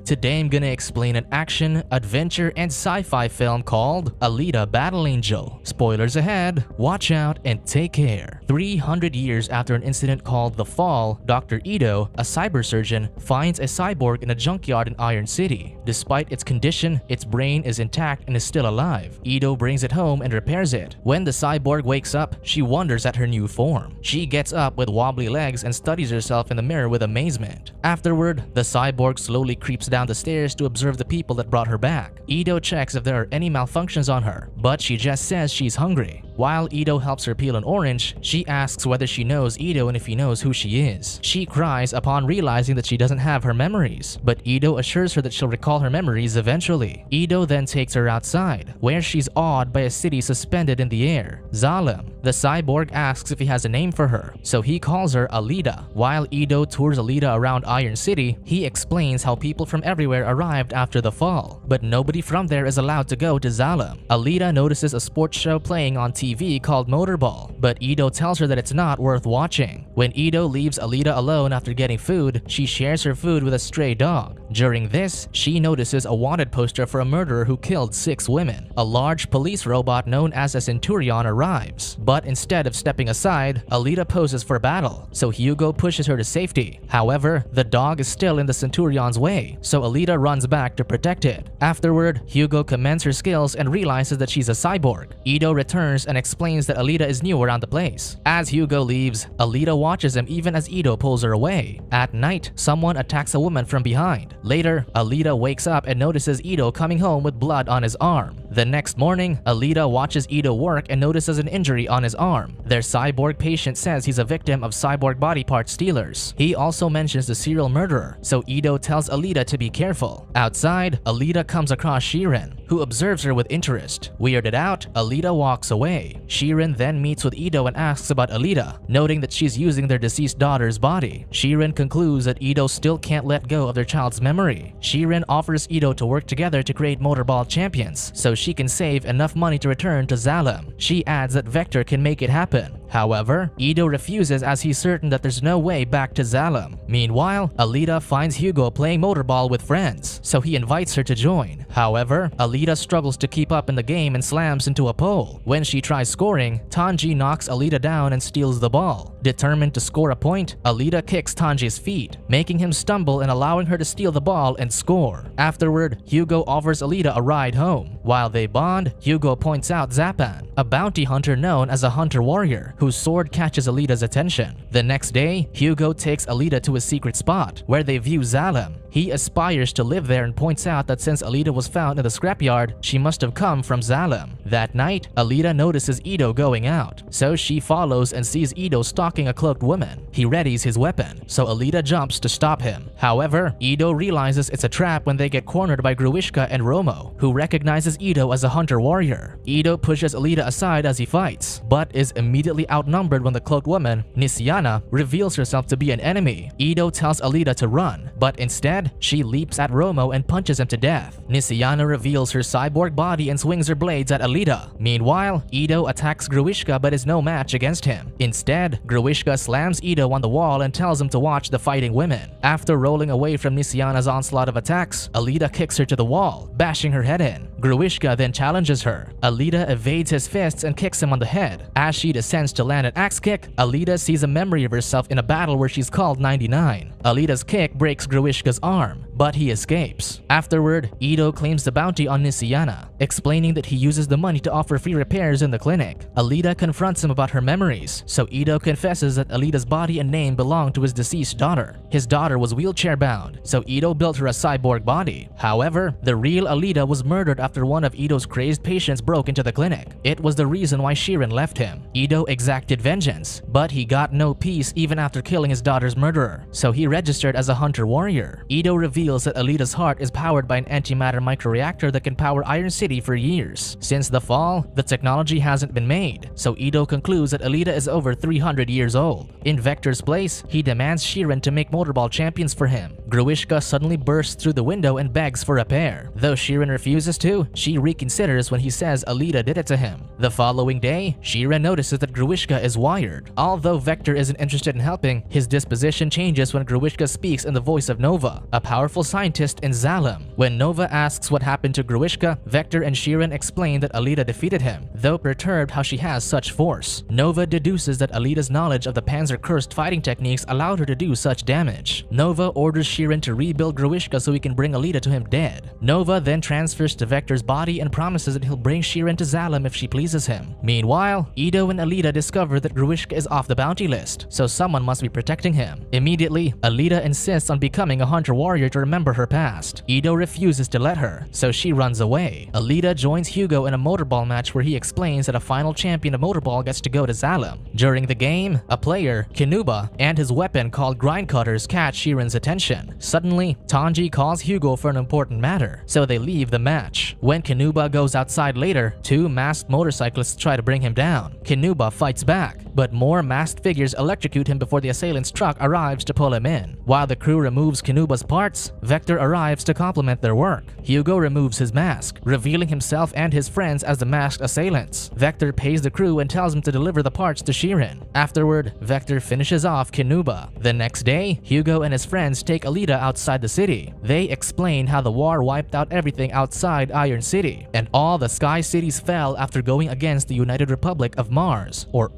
Today I'm gonna explain an action, adventure, and sci-fi film called Alita Battle Angel. Spoilers ahead, watch out and take care. 300 years after an incident called The Fall, Dr. Ito, a cyber surgeon, finds a cyborg in a junkyard in Iron City. Despite its condition, its brain is intact and is still alive. Ito brings it home and repairs it. When the cyborg wakes up, she wonders at her new form. She gets up with wobbly legs and studies herself in the mirror with amazement. Afterward, the cyborg slowly creeps down the stairs to observe the people that brought her back. Ito checks if there are any malfunctions on her, but she just says she's hungry. While Ito helps her peel an orange, she asks whether she knows Ito and if he knows who she is. She cries upon realizing that she doesn't have her memories, but Ito assures her that she'll recall her memories eventually. Ito then takes her outside, where she's awed by a city suspended in the air, Zalem. The cyborg asks if he has a name for her, so he calls her Alita. While Ito tours Alita around Iron City, he explains how people from everywhere arrived after the fall, but nobody from there is allowed to go to Zalem. Alita notices a sports show playing on TV called Motorball, but Ito tells her that it's not worth watching. When Ito leaves Alita alone after getting food, she shares her food with a stray dog. During this, she notices a wanted poster for a murderer who killed 6 women. A large police robot known as a Centurion arrives, but instead of stepping aside, Alita poses for battle, so Hugo pushes her to safety. However, the dog is still in the Centurion's way, so Alita runs back to protect it. Afterward, Hugo commends her skills and realizes that she's a cyborg. Ito returns and explains that Alita is new around the place. As Hugo leaves, Alita watches him even as Ito pulls her away. At night, someone attacks a woman from behind. Later, Alita wakes up and notices Ito coming home with blood on his arm. The next morning, Alita watches Ito work and notices an injury on his arm. Their cyborg patient says he's a victim of cyborg body part stealers. He also mentions the serial murderer, so Ito tells Alita to be careful. Outside, Alita comes across Shirin, who observes her with interest. Weirded out, Alita walks away. Shirin then meets with Ito and asks about Alita, noting that she's using their deceased daughter's body. Shirin concludes that Ito still can't let go of their child's memory. Shirin offers Ito to work together to create Motorball champions, so she can save enough money to return to Zalem. She adds that Vector can make it happen. However, Ito refuses as he's certain that there's no way back to Zalem. Meanwhile, Alita finds Hugo playing Motorball with friends, so he invites her to join. However, Alita struggles to keep up in the game and slams into a pole. When she tries scoring, Tanji knocks Alita down and steals the ball. Determined to score a point, Alita kicks Tanji's feet, making him stumble and allowing her to steal the ball and score. Afterward, Hugo offers Alita a ride home. While they bond, Hugo points out Zapan, a bounty hunter known as a hunter warrior, whose sword catches Alita's attention. The next day, Hugo takes Alita to a secret spot, where they view Zalem. He aspires to live there and points out that since Alita was found in the scrapyard, she must have come from Zalem. That night, Alita notices Ito going out, so she follows and sees Ito stalking a cloaked woman. He readies his weapon, so Alita jumps to stop him. However, Ito realizes it's a trap when they get cornered by Gruishka and Romo, who recognizes Ito as a hunter warrior. Ito pushes Alita aside as he fights, but is immediately outnumbered when the cloaked woman, Nisiana, reveals herself to be an enemy. Ito tells Alita to run, but instead, she leaps at Romo and punches him to death. Nisiana reveals her cyborg body and swings her blades at Alita. Meanwhile, Ito attacks Gruishka but is no match against him. Instead, Gruishka slams Ito on the wall and tells him to watch the fighting women. After rolling away from Nisiana's onslaught of attacks, Alita kicks her to the wall, bashing her head in. Gruishka then challenges her. Alita evades his fists and kicks him on the head. As she descends to land an axe kick, Alita sees a memory of herself in a battle where she's called 99. Alita's kick breaks Gruishka's arm, but he escapes. Afterward, Ito claims the bounty on Nisiana, explaining that he uses the money to offer free repairs in the clinic. Alita confronts him about her memories, so Ito confesses that Alita's body and name belonged to his deceased daughter. His daughter was wheelchair-bound, so Ito built her a cyborg body. However, the real Alita was murdered after one of Ito's crazed patients broke into the clinic. It was the reason why Shirin left him. Ito exacted vengeance, but he got no peace even after killing his daughter's murderer, so he registered as a hunter warrior. Ito reveals that Alita's heart is powered by an antimatter microreactor that can power Iron City for years. Since the fall, the technology hasn't been made, so Ito concludes that Alita is over 300 years old. In Vector's place, he demands Shirin to make Motorball champions for him. Gruishka suddenly bursts through the window and begs for repair. Though Shiren refuses to, she reconsiders when he says Alita did it to him. The following day, Shiren notices that Gruishka is wired. Although Vector isn't interested in helping, his disposition changes when Gruishka speaks in the voice of Nova, a powerful scientist in Zalem. When Nova asks what happened to Gruishka, Vector and Shiren explain that Alita defeated him, though perturbed how she has such force. Nova deduces that Alita's knowledge of the Panzer-cursed fighting techniques allowed her to do such damage. Nova orders Shiren to rebuild Gruishka so he can bring Alita to him dead. Nova then transfers to Vector's body and promises that he'll bring Shiren to Zalem if she pleases him. Meanwhile, Ido and Alita discover that Gruishka is off the bounty list, so someone must be protecting him. Immediately, Alita insists on becoming a hunter warrior to remember her past. Ido refuses to let her, so she runs away. Alita joins Hugo in a motorball match where he explains that a final champion of motorball gets to go to Zalem. During the game, a player, Kinuba, and his weapon called grind cutters catch Shiren's attention. Suddenly, Tanji calls Hugo for an important matter, so they leave the match. When Kinuba goes outside later, two masked motorcyclists try to bring him down. Kinuba fights back, but more masked figures electrocute him before the assailant's truck arrives to pull him in. While the crew removes Kinuba's parts, Vector arrives to compliment their work. Hugo removes his mask, revealing himself and his friends as the masked assailants. Vector pays the crew and tells them to deliver the parts to Shiren. Afterward, Vector finishes off Kinuba. The next day, Hugo and his friends take Alita outside the city. They explain how the war wiped out everything outside Iron City, and all the Sky Cities fell after going against the United Republic of Mars, or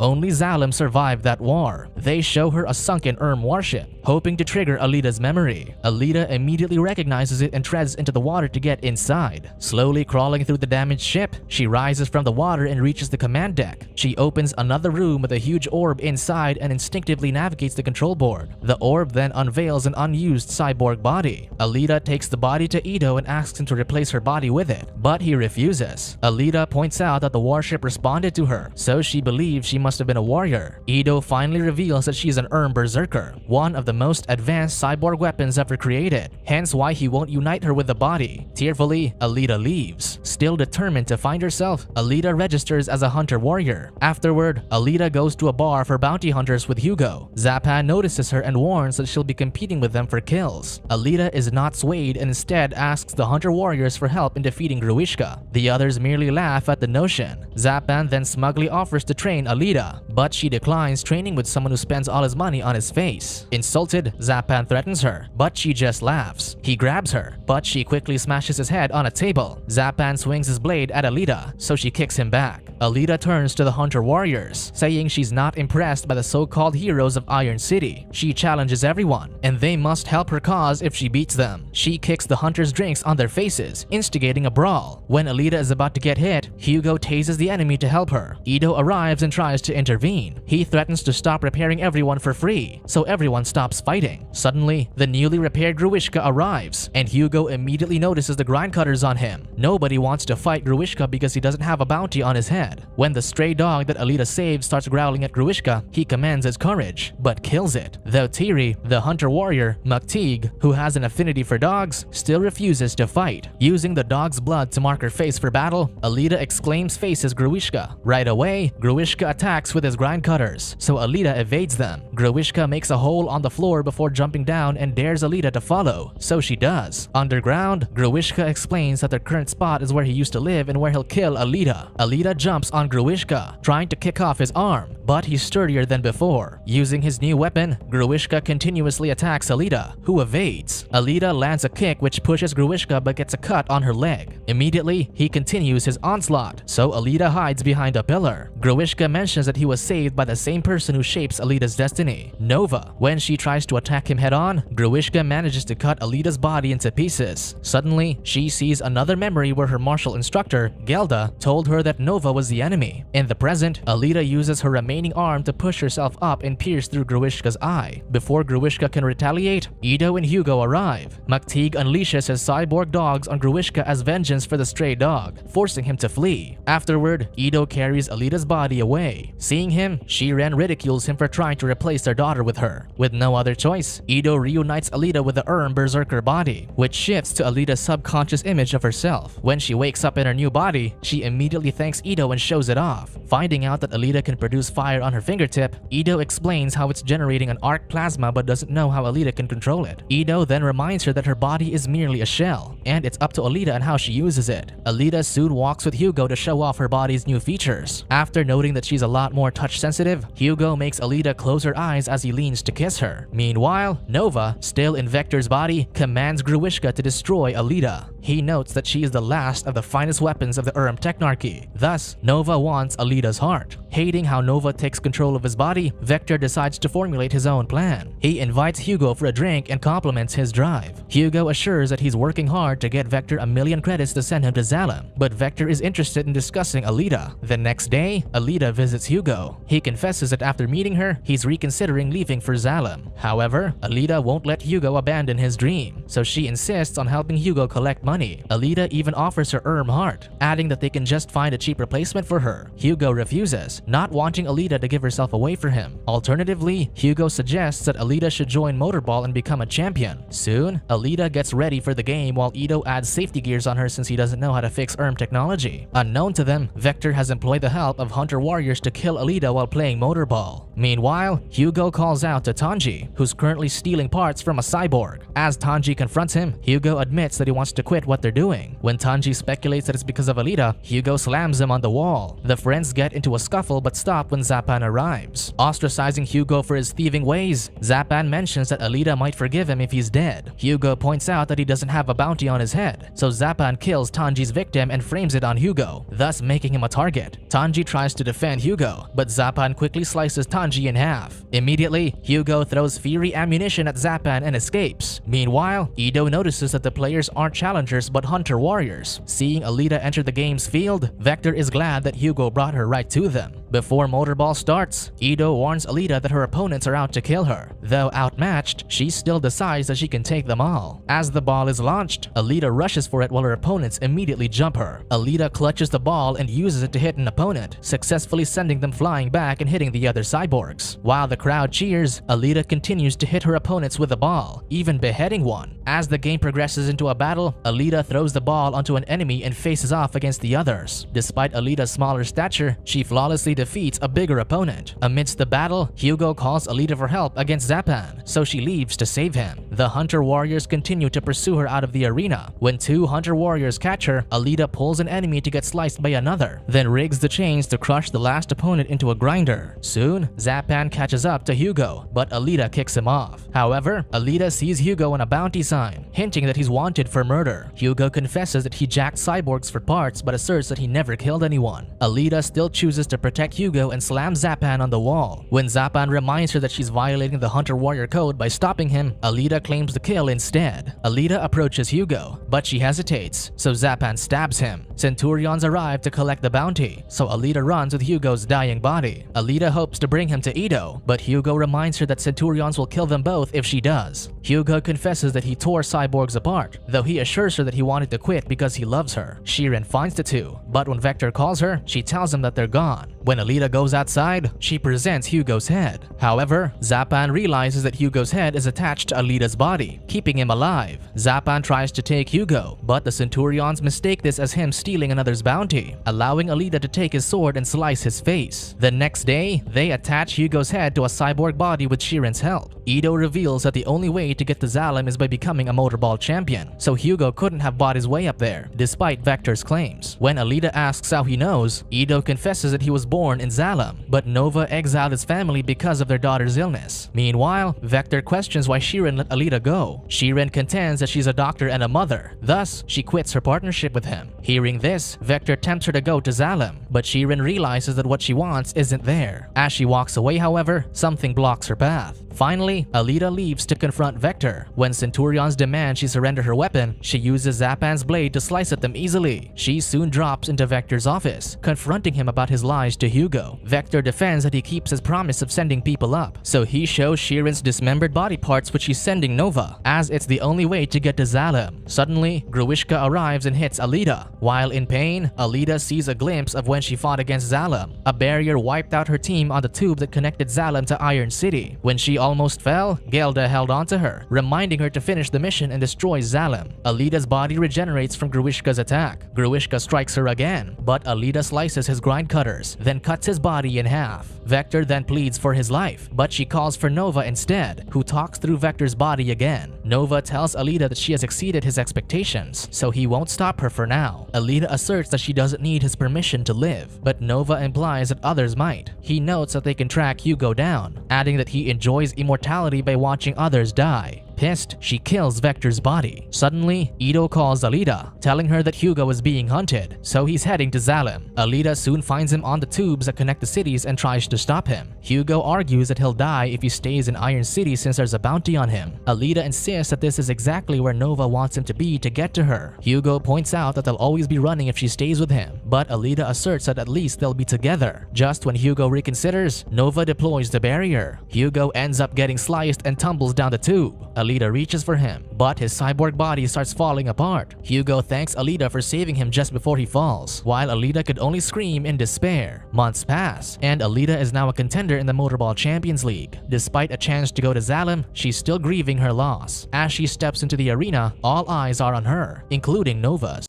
Only Zalem survived that war. They show her a sunken warship, hoping to trigger Alita's memory. Alita immediately recognizes it and treads into the water to get inside. Slowly crawling through the damaged ship, she rises from the water and reaches the command deck. She opens another room with a huge orb inside and instinctively navigates the control board. The orb then unveils an unused cyborg body. Alita takes the body to Ido and asks him to replace her body with it, but he refuses. Alita points out that the warship responded to her, so she believes she must have been a warrior. Ido finally reveals that she's an berserker, one of the most advanced cyborg weapons ever created, hence why he won't unite her with the body. Tearfully, Alita leaves. Still determined to find herself, Alita registers as a hunter warrior. Afterward, Alita goes to a bar for bounty hunters with Hugo. Zapan notices her and warns that she'll be competing with them for kills. Alita is not swayed and instead asks the hunter warriors for help in defeating Gruishka. The others merely laugh at the notion. Zapan then smugly offers to train Alita, but she declines training with someone who spends all his money on his face. Insulted, Zapan threatens her, but she just laughs. He grabs her, but she quickly smashes his head on a table. Zapan swings his blade at Alita, so she kicks him back. Alita turns to the hunter warriors, saying she's not impressed by the so-called heroes of Iron City. She challenges everyone, and they must help her cause if she beats them. She kicks the hunters' drinks on their faces, instigating a brawl. When Alita is about to get hit, Hugo tases the enemy to help her. Ido arrives and tries to intervene. He threatens to stop repairing everyone for free, so everyone stops fighting. Suddenly, the newly repaired Gruishka arrives, and Hugo immediately notices the grind cutters on him. Nobody wants to fight Gruishka because he doesn't have a bounty on his head. When the stray dog that Alita saved starts growling at Gruishka, he commends his courage, but kills it. Though Tiri, the hunter warrior, Maktig, who has an affinity for dogs, still refuses to fight. Using the dog's blood to mark her face for battle, Alita exclaims faces Gruishka. Right away, Gruishka attacks with his grind cutters, so Alita evades them. Gruishka makes a hole on the floor before jumping down and dares Alita to follow, so she does. Underground, Gruishka explains that their current spot is where he used to live and where he'll kill Alita. Alita jumps on Gruishka, trying to kick off his arm, but he's sturdier than before. Using his new weapon, Gruishka continuously attacks Alita, who evades. Alita lands a kick which pushes Gruishka but gets a cut on her leg. Immediately, he continues his onslaught, so Alita hides behind a pillar. Gruishka mentions that he was saved by the same person who shapes Alita's destiny, Nova. When she tries to attack him head-on, Gruishka manages to cut Alita's body into pieces. Suddenly, she sees another memory where her martial instructor, Gelda, told her that Nova was the enemy. In the present, Alita uses her remaining arm to push herself up and pierce through Gruishka's eye. Before Gruishka can retaliate, Ido and Hugo arrive. Maktig unleashes his cyborg dogs on Gruishka as vengeance for the stray dog, forcing him to flee. Afterward, Ido carries Alita's body away. Seeing him, Shiren ridicules him for trying to replace their daughter with her. With no other choice, Ido reunites Alita with the berserker body, which shifts to Alita's subconscious image of herself. When she wakes up in her new body, she immediately thanks Ido and and shows it off. Finding out that Alita can produce fire on her fingertip, Ido explains how it's generating an arc plasma but doesn't know how Alita can control it. Ido then reminds her that her body is merely a shell, and it's up to Alita and how she uses it. Alita soon walks with Hugo to show off her body's new features. After noting that she's a lot more touch-sensitive, Hugo makes Alita close her eyes as he leans to kiss her. Meanwhile, Nova, still in Vector's body, commands Gruishka to destroy Alita. He notes that she is the last of the finest weapons of the Technarchy. Thus, Nova wants Alita's heart. Hating how Nova takes control of his body, Vector decides to formulate his own plan. He invites Hugo for a drink and compliments his drive. Hugo assures that he's working hard to get Vector 1,000,000 credits to send him to Zalem, but Vector is interested in discussing Alita. The next day, Alita visits Hugo. He confesses that after meeting her, he's reconsidering leaving for Zalem. However, Alita won't let Hugo abandon his dream, so she insists on helping Hugo collect money. Alita even offers her heart, adding that they can just find a cheap replacement for her. Hugo refuses, not wanting Alita to give herself away for him. Alternatively, Hugo suggests that Alita should join Motorball and become a champion. Soon, Alita gets ready for the game while Ido adds safety gears on her since he doesn't know how to fix technology. Unknown to them, Vector has employed the help of Hunter Warriors to kill Alita while playing Motorball. Meanwhile, Hugo calls out to Tanji, who's currently stealing parts from a cyborg. As Tanji confronts him, Hugo admits that he wants to quit what they're doing. When Tanji speculates that it's because of Alita, Hugo slams him on the wall. The friends get into a scuffle but stop when Zapan arrives. Ostracizing Hugo for his thieving ways, Zapan mentions that Alita might forgive him if he's dead. Hugo points out that he doesn't have a bounty on his head, so Zapan kills Tanji's victim and frames it on Hugo, thus making him a target. Tanji tries to defend Hugo, but Zapan quickly slices Tanji in half. Immediately, Hugo throws Fury ammunition at Zapan and escapes. Meanwhile, Ido notices that the players aren't challengers but Hunter Warriors. Seeing Alita enter the game's field, Vector is glad that Hugo brought her right to them. Before Motorball starts, Ido warns Alita that her opponents are out to kill her. Though outmatched, she still decides that she can take them all. As the ball is launched, Alita rushes for it while her opponents immediately jump her. Alita clutches the ball and uses it to hit an opponent, successfully sending them flying back and hitting the other cyborgs. While the crowd cheers, Alita continues to hit her opponents with the ball, even beheading one. As the game progresses into a battle, Alita throws the ball onto an enemy and faces off against the others. Despite Alita's smaller stature, she flawlessly defeats a bigger opponent. Amidst the battle, Hugo calls Alita for help against Zapan, so she leaves to save him. The Hunter Warriors continue to pursue her out of the arena. When two Hunter Warriors catch her, Alita pulls an enemy to get sliced by another, then rigs the chains to crush the last opponent into a grinder. Soon, Zapan catches up to Hugo, but Alita kicks him off. However, Alita sees Hugo on a bounty sign, hinting that he's wanted for murder. Hugo confesses that he jacked cyborgs for parts but asserts that he never killed anyone. Alita still chooses to protect Hugo and slams Zapan on the wall. When Zapan reminds her that she's violating the Hunter Warrior code by stopping him, Alita claims the kill instead. Alita approaches Hugo, but she hesitates, so Zapan stabs him. Centurions arrive to collect the bounty, so Alita runs with Hugo's dying body. Alita hopes to bring him to Ido, but Hugo reminds her that Centurions will kill them both if she does. Hugo confesses that he tore cyborgs apart, though he assures her that he wanted to quit because he loves her. Shiren finds the two, but when Vector calls her, she tells him that they're gone. When Alita goes outside, she presents Hugo's head. However, Zapan realizes that Hugo's head is attached to Alita's body, keeping him alive. Zapan tries to take Hugo, but the Centurions mistake this as him stealing another's bounty, allowing Alita to take his sword and slice his face. The next day, they attach Hugo's head to a cyborg body with Shiren's help. Ido reveals that the only way to get to Zalem is by becoming a Motorball champion, so Hugo couldn't have bought his way up there, despite Vector's claims. When Alita asks how he knows, Ido confesses that he was born in Zalem, but Nova exiled his family because of their daughter's illness. Meanwhile, Vector questions why Shiren let Alita go. Shiren contends that she's a doctor and a mother, thus she quits her partnership with him. Hearing this, Vector tempts her to go to Zalem, but Shiren realizes that what she wants isn't there. As she walks away, however, something blocks her path. Finally, Alita leaves to confront Vector. When Centurions demand she surrender her weapon, she uses Zapan's blade to slice at them easily. She soon drops into Vector's office, confronting him about his lies to Hugo. Vector defends that he keeps his promise of sending people up, so he shows Sheeran's dismembered body parts which he's sending Nova, as it's the only way to get to Zalem. Suddenly, Gruishka arrives and hits Alita. While in pain, Alita sees a glimpse of when she fought against Zalem. A barrier wiped out her team on the tube that connected Zalem to Iron City. When she almost fell, Gelda held onto her, reminding her to finish the mission and destroy Zalem. Alita's body regenerates from Gruishka's attack. Gruishka strikes her again, but Alita slices his grind cutters, then cuts his body in half. Vector then pleads for his life, but she calls for Nova instead, who talks through Vector's body again. Nova tells Alita that she has exceeded his expectations, so he won't stop her for now. Alita asserts that she doesn't need his permission to live, but Nova implies that others might. He notes that they can track Hugo down, adding that he enjoys immortality by watching others die. Pissed, she kills Vector's body. Suddenly, Ito calls Alita, telling her that Hugo is being hunted, so he's heading to Zalem. Alita soon finds him on the tubes that connect the cities and tries to stop him. Hugo argues that he'll die if he stays in Iron City since there's a bounty on him. Alita insists that this is exactly where Nova wants him to be to get to her. Hugo points out that they'll always be running if she stays with him, but Alita asserts that at least they'll be together. Just when Hugo reconsiders, Nova deploys the barrier. Hugo ends up getting sliced and tumbles down the tube. Alita reaches for him, but his cyborg body starts falling apart. Hugo thanks Alita for saving him just before he falls, while Alita could only scream in despair. Months pass, and Alita is now a contender in the Motorball Champions League. Despite a chance to go to Zalem, she's still grieving her loss. As she steps into the arena, all eyes are on her, including Nova's.